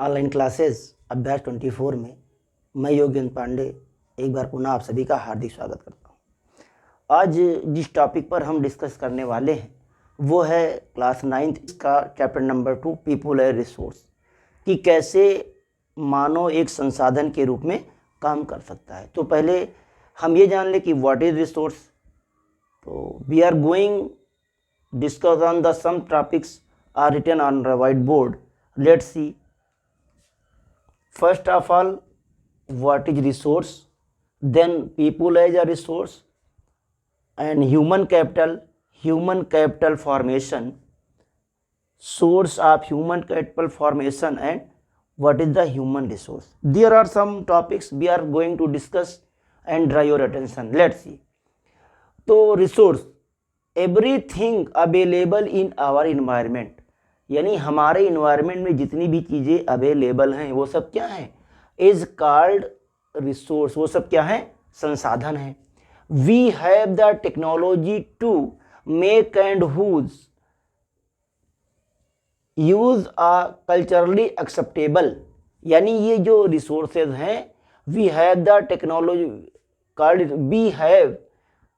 Online classes अभ्यास 24 में मैं योगेंद्र पांडे एक बार पुनः आप सभी का हार्दिक स्वागत करता हूँ। आज जिस टॉपिक पर हम डिस्कस करने वाले हैं वो है क्लास 9th का chapter number 2 people as resource, कि कैसे मानव एक संसाधन के रूप में काम कर सकता है। तो पहले हम ये जान लें कि व्हाट इज रिसोर्स। तो we are going discuss on the some topics are written on the white board. Let's see. First of all, what is resource, then people as a resource, and human capital formation, source of human capital formation, and what is the human resource. There are some topics we are going to discuss and draw your attention. Let's see. तो resource, everything available in our environment, यानी हमारे environment में जितनी भी चीज़ें available हैं वो सब क्या हैं, इज कॉल्ड रिसोर्स। वो सब क्या है, संसाधन है। We have the technology to make and use a culturally acceptable, यानी ये जो रिसोर्सेज हैं, we have the technology called we have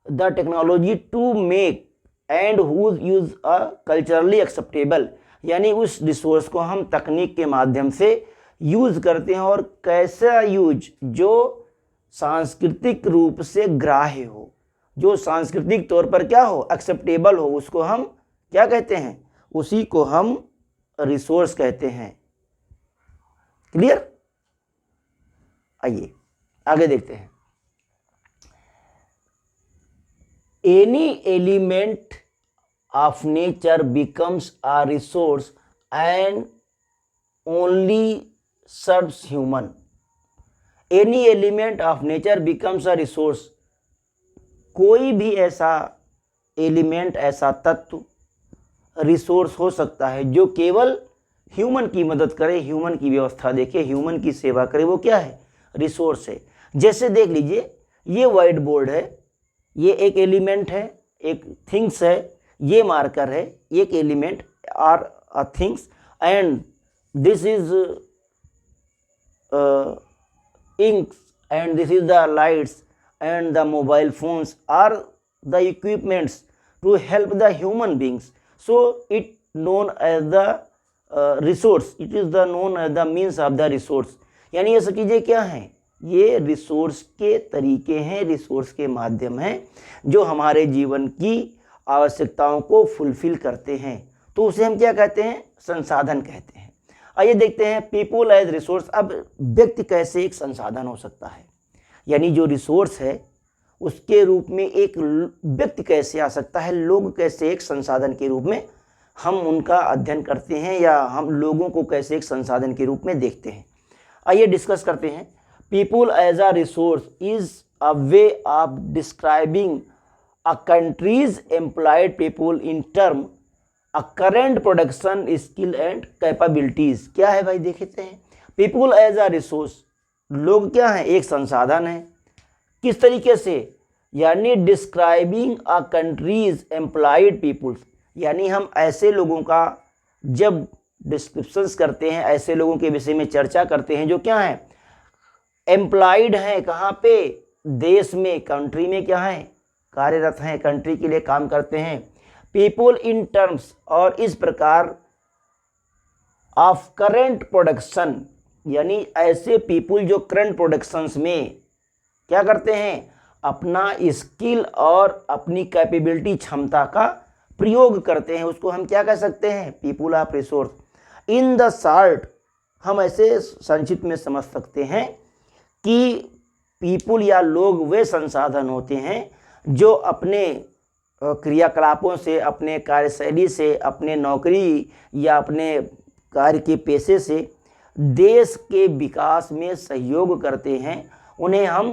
the technology to make and use a culturally acceptable, यानी उस रिसोर्स को हम तकनीक के माध्यम से यूज करते हैं। और कैसा यूज, जो सांस्कृतिक रूप से ग्राह्य हो, जो सांस्कृतिक तौर पर क्या हो, एक्सेप्टेबल हो, उसको हम क्या कहते हैं, उसी को हम रिसोर्स कहते हैं। क्लियर। आइए आगे देखते हैं। Any element of nature becomes a resource and only serves human. Any element of nature becomes a resource. कोई भी ऐसा एलिमेंट, ऐसा तत्व रिसोर्स हो सकता है जो केवल ह्यूमन की मदद करे, ह्यूमन की व्यवस्था देखे, ह्यूमन की सेवा करे, वो क्या है, रिसोर्स है। जैसे देख लीजिए, ये व्हाइट बोर्ड है, ये एक एलिमेंट है, एक थिंग्स है, ये मार्कर है, एक element are things, and this is inks, and this is the lights, and the mobile phones are the equipments to help the human beings. So it known as the resource, it is the known as the means of the resource. यानी ये सब चीज़ें क्या हैं, ये resource के तरीके हैं, रिसोर्स के माध्यम हैं जो हमारे जीवन की आवश्यकताओं को फुलफिल करते हैं। तो उसे हम क्या कहते हैं, संसाधन कहते हैं। आइए देखते हैं पीपुल एज रिसोर्स। अब व्यक्ति कैसे एक संसाधन हो सकता है, यानी जो रिसोर्स है उसके रूप में एक व्यक्ति कैसे आ सकता है, लोग कैसे एक संसाधन के रूप में हम उनका अध्ययन करते हैं, या हम लोगों को कैसे एक संसाधन के रूप में देखते हैं। आइए डिस्कस करते हैं। People as a resource is a way of describing a country's employed people in term a current production skill and capabilities। क्या है भाई, देखते हैं। people as a resource, लोग क्या हैं, एक संसाधन है। किस तरीके से, यानी describing a country's employed people, यानी हम ऐसे लोगों का जब डिस्क्रिप्शंस करते हैं, ऐसे लोगों के विषय में चर्चा करते हैं जो क्या है, एम्प्लॉयड हैं, कहाँ पे, देश में, कंट्री में क्या है, कार्यरत हैं, कंट्री के लिए काम करते हैं। पीपुल इन टर्म्स, और इस प्रकार ऑफ करंट प्रोडक्शन, यानी ऐसे पीपुल जो करंट प्रोडक्शंस में क्या करते हैं, अपना स्किल और अपनी कैपेबिलिटी, क्षमता का प्रयोग करते हैं, उसको हम क्या कह सकते हैं, people of resource. In the short, हम ऐसे संक्षिप्त में समझ सकते हैं कि पीपुल या लोग वे संसाधन होते हैं जो अपने क्रियाकलापों से, अपने कार्यशैली से, अपने नौकरी या अपने कार्य के पेशे से देश के विकास में सहयोग करते हैं। उन्हें हम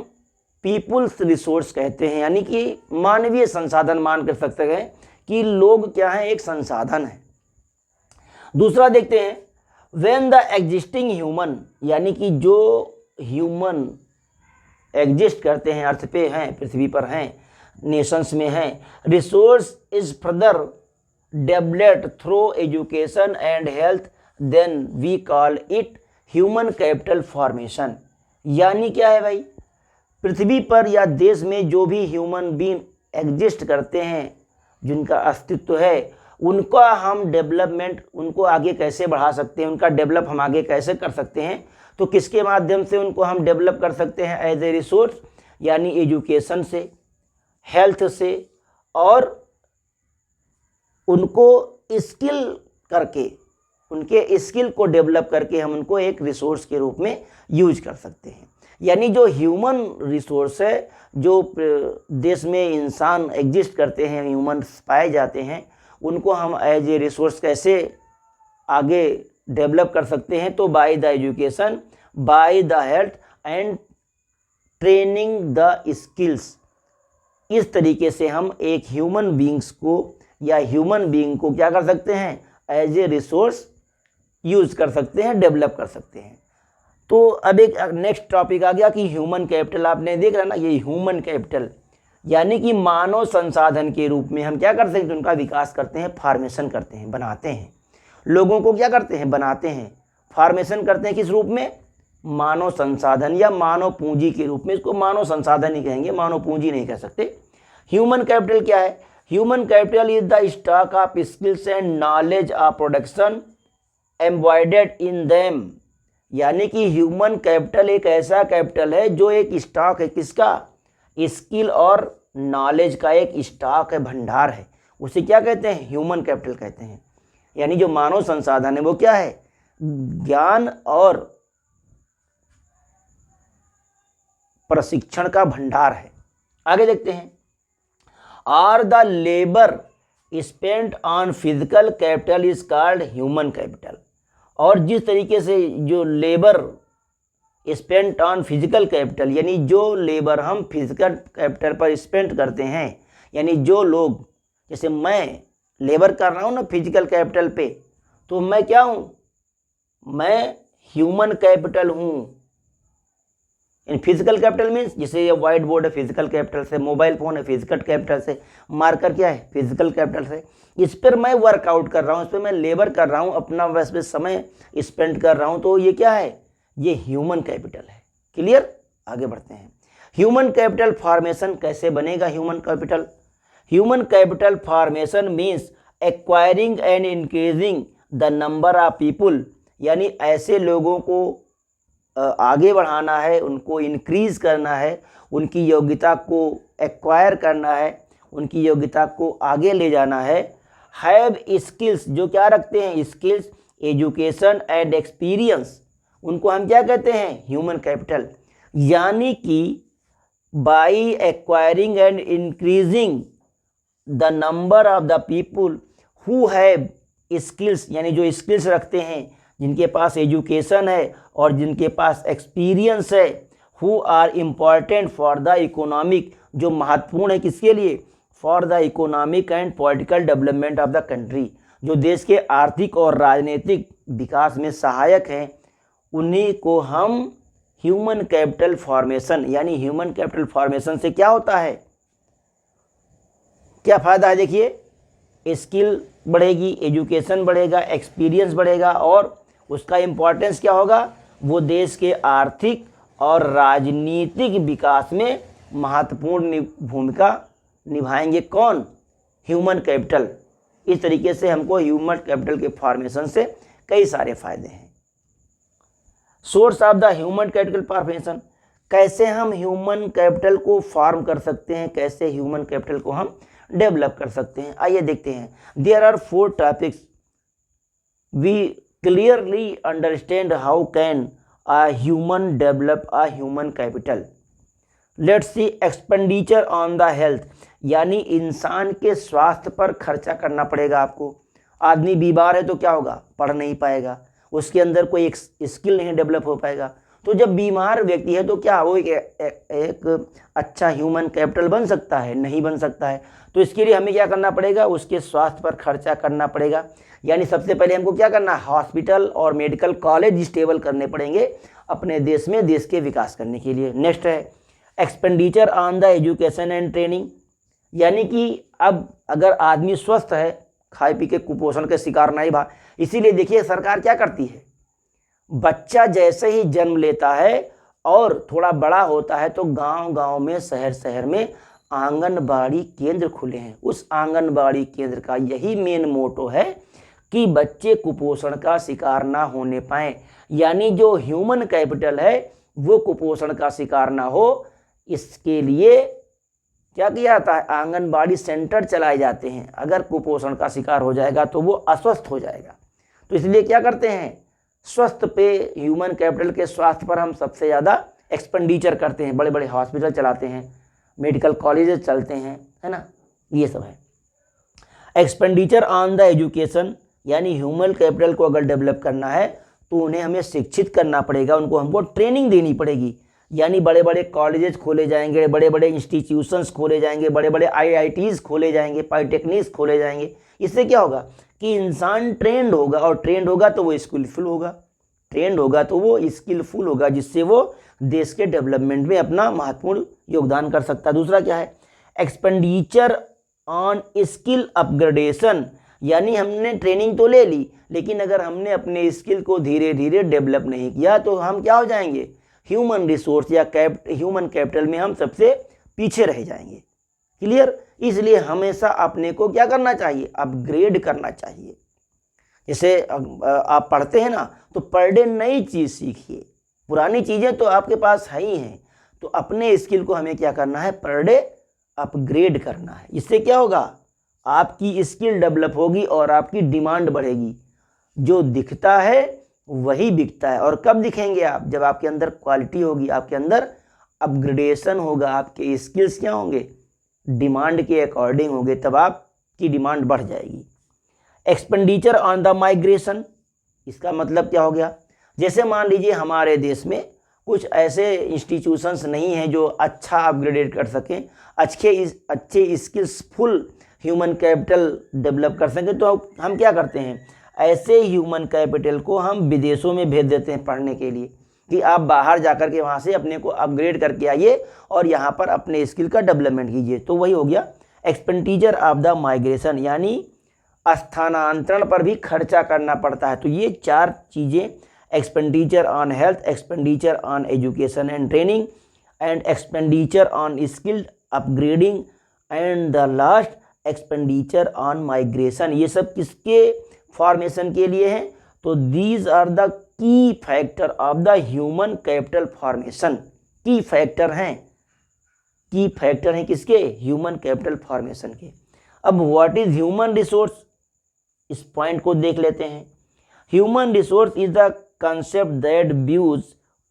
पीपुल्स रिसोर्स कहते हैं, यानी कि मानवीय संसाधन मान कर सकते हैं कि लोग क्या हैं, एक संसाधन है। दूसरा देखते हैं, व्हेन द एग्जिस्टिंग ह्यूमन, यानी कि जो ह्यूमन एग्जिस्ट करते हैं, अर्थ पे हैं, पृथ्वी पर हैं, नेशंस में हैं, resource is further developed through education and health, then we call it human capital formation यानी क्या है भाई, पृथ्वी पर या देश में जो भी ह्यूमन बीइंग एग्जिस्ट करते हैं, जिनका अस्तित्व है, उनका हम डेवलपमेंट, उनको आगे कैसे बढ़ा सकते हैं, उनका डेवलप हम आगे कैसे कर सकते हैं। तो किसके माध्यम से उनको हम डेवलप कर सकते हैं, एज ए रिसोर्स, यानी एजुकेशन से, हेल्थ से, और उनको स्किल करके, उनके स्किल को डेवलप करके हम उनको एक रिसोर्स के रूप में यूज कर सकते हैं। यानी जो ह्यूमन रिसोर्स है, जो देश में इंसान एग्जिस्ट करते हैं, ह्यूमन्स पाए जाते हैं, उनको हम एज ए रिसोर्स कैसे आगे डेवलप कर सकते हैं। तो by the education, by the health and training the skills, इस तरीके से हम एक ह्यूमन बीइंग्स को या ह्यूमन बीइंग को क्या कर सकते हैं, एज ए रिसोर्स यूज कर सकते हैं, डेवलप कर सकते हैं। तो अब एक नेक्स्ट टॉपिक आ गया कि ह्यूमन कैपिटल, आपने देख रहा ना, ये ह्यूमन कैपिटल यानी कि मानव संसाधन के रूप में हम क्या करते हैं, उनका विकास करते हैं, फॉर्मेशन करते हैं, बनाते हैं। लोगों को क्या करते हैं, बनाते हैं, फॉर्मेशन करते हैं, किस रूप में, मानव संसाधन या मानव पूंजी के रूप में। इसको मानव संसाधन ही कहेंगे, मानव पूंजी नहीं कह सकते। ह्यूमन कैपिटल क्या है, human capital is the stock of skills and knowledge of production embodied in them, यानी कि ह्यूमन कैपिटल एक ऐसा कैपिटल है जो एक स्टॉक है, किसका, स्किल और नॉलेज का एक स्टॉक है, भंडार है। उसे क्या कहते हैं, ह्यूमन कैपिटल कहते हैं। यानी जो मानव संसाधन है वो क्या है, ज्ञान और प्रशिक्षण का भंडार है। आगे देखते हैं, are the labour spent on physical capital is called human capital. और जिस तरीके से जो labour spent on physical capital, यानी जो लेबर हम फिजिकल कैपिटल पर स्पेंड करते हैं, यानी जो लोग, जैसे मैं लेबर कर रहा हूँ ना फिजिकल कैपिटल पे, तो मैं क्या हूँ, मैं ह्यूमन कैपिटल हूँ। इन फिजिकल कैपिटल मीन्स, जैसे ये व्हाइट बोर्ड है फिजिकल कैपिटल से, मोबाइल फ़ोन है फिजिकल कैपिटल से, मार्कर क्या है फिजिकल कैपिटल से। इस पर मैं वर्कआउट कर रहा हूँ, इस पर मैं लेबर कर रहा हूँ, अपना वैसे समय स्पेंड कर रहा हूँ, तो ये क्या है, ये ह्यूमन कैपिटल है। क्लियर, आगे बढ़ते हैं। ह्यूमन कैपिटल फॉर्मेशन कैसे बनेगा, human capital, human capital formation means acquiring and increasing the number of people, यानी ऐसे लोगों को आगे बढ़ाना है, उनको इंक्रीज करना है, उनकी योग्यता को एक्वायर करना है, उनकी योग्यता को आगे ले जाना है। हैव स्किल्स, जो क्या रखते हैं, स्किल्स, एजुकेशन एंड एक्सपीरियंस, उनको हम क्या कहते हैं, ह्यूमन कैपिटल। यानी कि by acquiring and increasing the number of the people who have skills, यानी जो स्किल्स रखते हैं, जिनके पास एजुकेशन है और जिनके पास एक्सपीरियंस है, who are important for the economic, जो महत्वपूर्ण है किसके लिए, for the economic and political development of the country, जो देश के आर्थिक और राजनीतिक विकास में सहायक हैं, उन्हीं को हम ह्यूमन कैपिटल फॉर्मेशन, यानी ह्यूमन कैपिटल फॉर्मेशन से क्या होता है, क्या फ़ायदा है, देखिए स्किल बढ़ेगी, एजुकेशन बढ़ेगा, एक्सपीरियंस बढ़ेगा, और उसका इम्पोर्टेंस क्या होगा, वो देश के आर्थिक और राजनीतिक विकास में महत्वपूर्ण भूमिका निभाएंगे। कौन, ह्यूमन कैपिटल। इस तरीके से हमको ह्यूमन कैपिटल के फॉर्मेशन से कई सारे फायदे हैं। Source of the human capital formation, कैसे हम ह्यूमन कैपिटल को फॉर्म कर सकते हैं, कैसे ह्यूमन कैपिटल को हम डेवलप कर सकते हैं, आइए देखते हैं। There are 4 topics we clearly understand how can a human develop a human capital. Let's see, expenditure on the health, यानी इंसान के स्वास्थ्य पर खर्चा करना पड़ेगा आपको। आदमी बीमार है तो क्या होगा, पढ़ नहीं पाएगा, उसके अंदर कोई एक स्किल नहीं डेवलप हो पाएगा। तो जब बीमार व्यक्ति है तो क्या वो एक अच्छा ह्यूमन कैपिटल बन सकता है, नहीं बन सकता है। तो इसके लिए हमें क्या करना पड़ेगा, उसके स्वास्थ्य पर खर्चा करना पड़ेगा। यानी सबसे पहले हमको क्या करना है, हॉस्पिटल और मेडिकल कॉलेज स्टेबल करने पड़ेंगे अपने देश में, देश के विकास करने के लिए। नेक्स्ट है expenditure on the education and training, यानी कि अब अगर आदमी स्वस्थ है, खाए पी के कुपोषण के शिकार नहीं भा, इसीलिए देखिए सरकार क्या करती है, बच्चा जैसे ही जन्म लेता है और थोड़ा बड़ा होता है तो गांव गांव में, शहर शहर में आंगनबाड़ी केंद्र खुले हैं। उस आंगनबाड़ी केंद्र का यही मेन मोटो है कि बच्चे कुपोषण का शिकार ना होने पाए, यानी जो ह्यूमन कैपिटल है वो कुपोषण का शिकार ना हो, इसके लिए क्या किया जाता है, आंगनबाड़ी सेंटर चलाए जाते हैं। अगर कुपोषण का शिकार हो जाएगा तो वो अस्वस्थ हो जाएगा, तो इसलिए क्या करते हैं, स्वस्थ पे, ह्यूमन कैपिटल के स्वास्थ्य पर हम सबसे ज़्यादा एक्सपेंडिचर करते हैं। बड़े बड़े हॉस्पिटल चलाते हैं, मेडिकल कॉलेजेस चलते हैं, है ना, ये सब है। एक्सपेंडिचर ऑन द एजुकेशन, यानी ह्यूमन कैपिटल को अगर डेवलप करना है तो उन्हें हमें शिक्षित करना पड़ेगा, उनको हमको ट्रेनिंग देनी पड़ेगी। यानी बड़े बड़े कॉलेजेस खोले जाएंगे, बड़े बड़े इंस्टीट्यूशंस खोले जाएंगे, बड़े बड़े आईआईटीज़ खोले जाएंगे, पॉलिटेक्निक्स खोले जाएंगे। इससे क्या होगा कि इंसान ट्रेंड होगा, और ट्रेंड होगा तो वो स्किलफुल होगा, ट्रेंड होगा तो वो स्किलफुल होगा, जिससे वो देश के डेवलपमेंट में अपना महत्वपूर्ण योगदान कर सकता है। दूसरा क्या है, एक्सपेंडिचर ऑन स्किल अपग्रेडेशन, यानी हमने ट्रेनिंग तो ले ली, लेकिन अगर हमने अपने स्किल को धीरे धीरे डेवलप नहीं किया तो हम क्या हो जाएंगे, ह्यूमन रिसोर्स या ह्यूमन कैपिटल में हम सबसे पीछे रह जाएंगे। क्लियर, इसलिए हमेशा अपने को क्या करना चाहिए, अपग्रेड करना चाहिए। जैसे आप पढ़ते हैं ना, तो पर डे नई चीज़ सीखिए, पुरानी चीज़ें तो आपके पास है ही हैं, तो अपने स्किल को हमें क्या करना है, पर डे अपग्रेड करना है। इससे क्या होगा, आपकी स्किल डेवलप होगी और आपकी डिमांड बढ़ेगी। जो दिखता है वही बिकता है। और कब दिखेंगे आप, जब आपके अंदर क्वालिटी होगी, आपके अंदर अपग्रेडेशन होगा, आपके स्किल्स क्या होंगे, डिमांड के अकॉर्डिंग होंगे, तब आपकी डिमांड बढ़ जाएगी। एक्सपेंडिचर ऑन द माइग्रेशन, इसका मतलब क्या हो गया, जैसे मान लीजिए हमारे देश में कुछ ऐसे इंस्टीट्यूशंस नहीं हैं जो अच्छा अपग्रेडेड कर सकें, अच्छे स्किल्सफुल ह्यूमन कैपिटल डेवलप कर सकें, तो हम क्या करते हैं, ऐसे ह्यूमन कैपिटल को हम विदेशों में भेज देते हैं पढ़ने के लिए, कि आप बाहर जाकर के वहाँ से अपने को अपग्रेड करके आइए और यहाँ पर अपने स्किल का डेवलपमेंट कीजिए। तो वही हो गया एक्सपेंडिचर ऑफ द माइग्रेशन, यानी स्थानांतरण पर भी खर्चा करना पड़ता है। तो ये चार चीज़ें, expenditure on health, expenditure on education and training, and expenditure on skill upgrading, and the last expenditure on migration, ये सब किसके फॉर्मेशन के लिए है, तो these are the key factor of the human capital formation. Key factor हैं किसके, human capital formation के। अब व्हाट इज ह्यूमन रिसोर्स, इस पॉइंट को देख लेते हैं। Human resource is the concept that views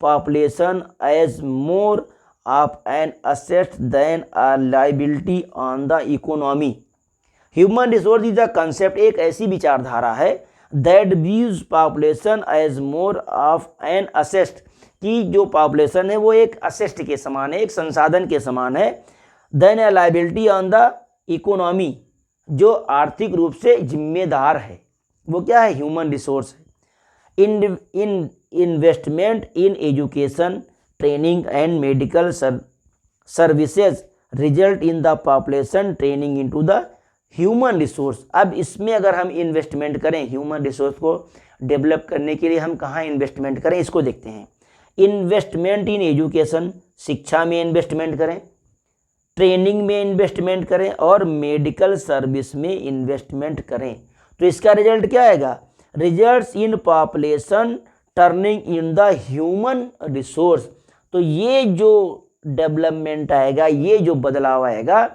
population as more of an asset than a liability on the economy. Human resource is the concept, एक ऐसी विचारधारा है, that views population as more of an asset, कि जो population है वो एक asset के समान है, एक संसाधन के समान है, than a liability on the economy, जो आर्थिक रूप से जिम्मेदार है, वो क्या है, ह्यूमन रिसोर्स है। इन investment in education, training and medical services result in the population training into the human resource. अब इसमें अगर हम इन्वेस्टमेंट करें, ह्यूमन रिसोर्स को डेवलप करने के लिए हम कहाँ इन्वेस्टमेंट करें, इसको देखते हैं। इन्वेस्टमेंट इन एजुकेशन, शिक्षा में इन्वेस्टमेंट करें, ट्रेनिंग में इन्वेस्टमेंट करें, और मेडिकल सर्विस में इन्वेस्टमेंट करें। तो इसका रिजल्ट क्या आएगा, results in population turning in the human resource. तो ये जो डेवलपमेंट आएगा, ये जो बदलाव आएगा,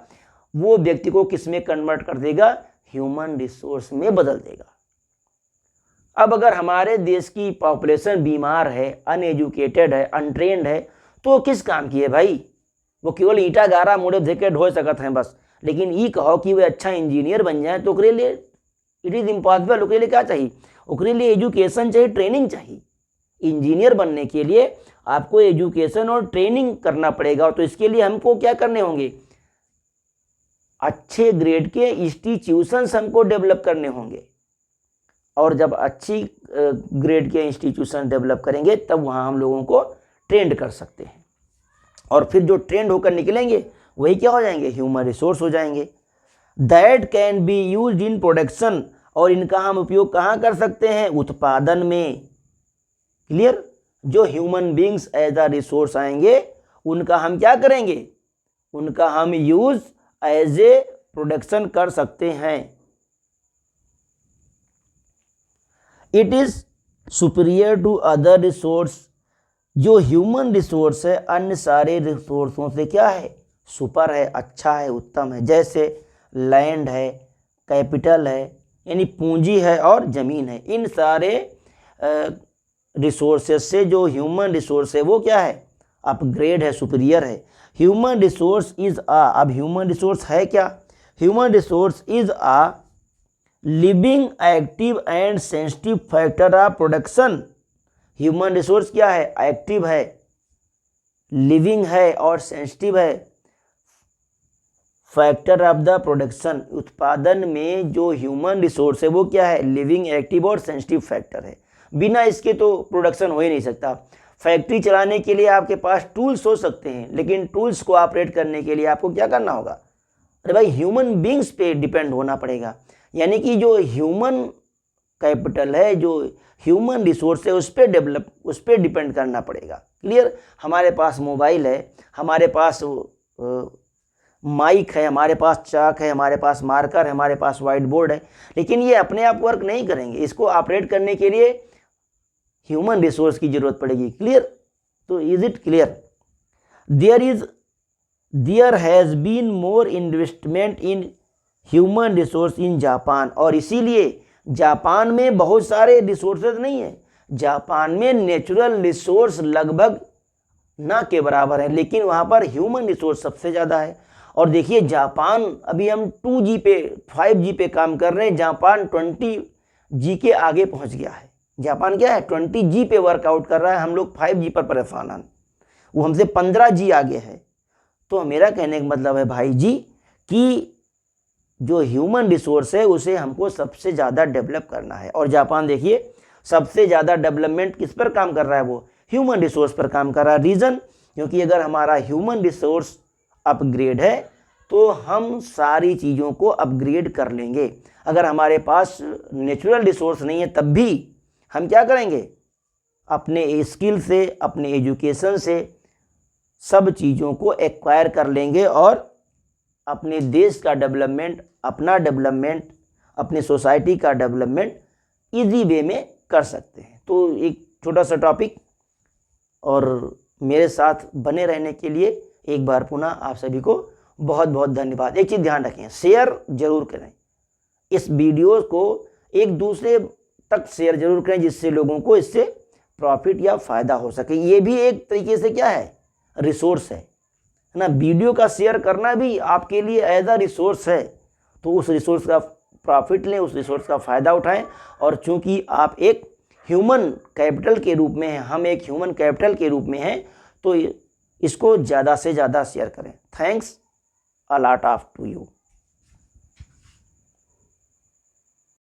वो व्यक्ति को किस में कन्वर्ट कर देगा, ह्यूमन रिसोर्स में बदल देगा। अब अगर हमारे देश की पॉपुलेशन बीमार है, अनएजुकेटेड है, अनट्रेंड है, तो किस काम की है भाई, वो केवल ईंटा गारा मुड़े धेके ढो सकत हैं बस। लेकिन ये कहो कि वे अच्छा इंजीनियर बन जाए तो ओकरे लिए इट इज़ इम्पॉसिबल। ओकरे लिए क्या चाहिए, ओकरे लिए एजुकेशन चाहिए, ट्रेनिंग चाहिए। इंजीनियर बनने के लिए आपको एजुकेशन और ट्रेनिंग करना पड़ेगा। तो इसके लिए हमको क्या करने होंगे, अच्छे ग्रेड के इंस्टीट्यूशंस हमको डेवलप करने होंगे, और जब अच्छी ग्रेड के इंस्टीट्यूशन डेवलप करेंगे तब वहाँ हम लोगों को ट्रेंड कर सकते हैं, और फिर जो ट्रेंड होकर निकलेंगे वही क्या हो जाएंगे, ह्यूमन रिसोर्स हो जाएंगे। That can be used in production, और इनका हम उपयोग कहाँ कर सकते हैं, उत्पादन में। क्लियर। जो human beings as a resource आएंगे उनका हम क्या करेंगे, उनका हम यूज एज ए प्रोडक्शन कर सकते हैं। It is superior to other resource, जो ह्यूमन रिसोर्स है अन्य सारे रिसोर्सों से क्या है, सुपर है, अच्छा है, उत्तम है। जैसे लैंड है, कैपिटल है यानी पूंजी है और ज़मीन है। इन सारे रिसोर्सेज से जो ह्यूमन रिसोर्स है वो क्या है, अपग्रेड है, सुपीरियर है। ह्यूमन रिसोर्स इज अब ह्यूमन रिसोर्स है क्या, human resource is living active and sensitive factor of production. Human resource क्या है, एक्टिव है, लिविंग है और सेंसिटिव है। फैक्टर ऑफ द प्रोडक्शन, उत्पादन में जो ह्यूमन रिसोर्स है वो क्या है, लिविंग, एक्टिव और सेंसिटिव फैक्टर है। बिना इसके तो प्रोडक्शन हो ही नहीं सकता। फैक्ट्री चलाने के लिए आपके पास टूल्स हो सकते हैं, लेकिन टूल्स को ऑपरेट करने के लिए आपको क्या करना होगा, अरे भाई ह्यूमन बींग्स पे डिपेंड होना पड़ेगा। यानी कि जो ह्यूमन कैपिटल है, जो ह्यूमन रिसोर्स है उस पर डिपेंड करना पड़ेगा। क्लियर। हमारे पास मोबाइल है, हमारे पास माइक है, हमारे पास चाक है, हमारे पास मार्कर है, हमारे पास व्हाइट बोर्ड है, लेकिन ये अपने आप वर्क नहीं करेंगे। इसको ऑपरेट करने के लिए ह्यूमन रिसोर्स की जरूरत पड़ेगी। क्लियर। तो is it clear. There has been more investment in human resource in Japan, और इसीलिए जापान में बहुत सारे रिसोर्सेज नहीं है। जापान में नेचुरल रिसोर्स लगभग ना के बराबर है, लेकिन वहाँ पर ह्यूमन रिसोर्स सबसे ज़्यादा है। और देखिए जापान, अभी हम 2G पे 5G पे काम कर रहे हैं, जापान 20G के आगे पहुँच गया है। जापान क्या है, 20G पे वर्कआउट कर रहा है, हम लोग 5G पर परेशान हैं, वो हमसे 15G आगे है। तो मेरा कहने का मतलब है भाई जी कि जो ह्यूमन रिसोर्स है उसे हमको सबसे ज़्यादा डेवलप करना है। और जापान देखिए सबसे ज़्यादा डेवलपमेंट किस पर काम कर रहा है, वो ह्यूमन रिसोर्स पर काम कर रहा है। रीज़न, क्योंकि अगर हमारा ह्यूमन रिसोर्स अपग्रेड है तो हम सारी चीज़ों को अपग्रेड कर लेंगे। अगर हमारे पास नेचुरल रिसोर्स नहीं है तब भी हम क्या करेंगे, अपने स्किल से, अपने एजुकेशन से सब चीज़ों को एक्वायर कर लेंगे और अपने देश का डेवलपमेंट, अपना डेवलपमेंट, अपनी सोसाइटी का डेवलपमेंट इजी वे में कर सकते हैं। तो एक छोटा सा टॉपिक, और मेरे साथ बने रहने के लिए एक बार पुनः आप सभी को बहुत बहुत धन्यवाद। एक चीज़ ध्यान रखें, शेयर जरूर करें, इस वीडियो को एक दूसरे तक शेयर जरूर करें जिससे लोगों को इससे प्रॉफिट या फ़ायदा हो सके। ये भी एक तरीके से क्या है, रिसोर्स है ना। वीडियो का शेयर करना भी आपके लिए एज अ रिसोर्स है। तो उस रिसोर्स का प्रॉफिट लें, उस रिसोर्स का फ़ायदा उठाएं। और चूंकि आप एक ह्यूमन कैपिटल के रूप में हैं, हम एक ह्यूमन कैपिटल के रूप में हैं, तो इसको ज़्यादा से ज़्यादा शेयर करें। Thanks a lot of to you.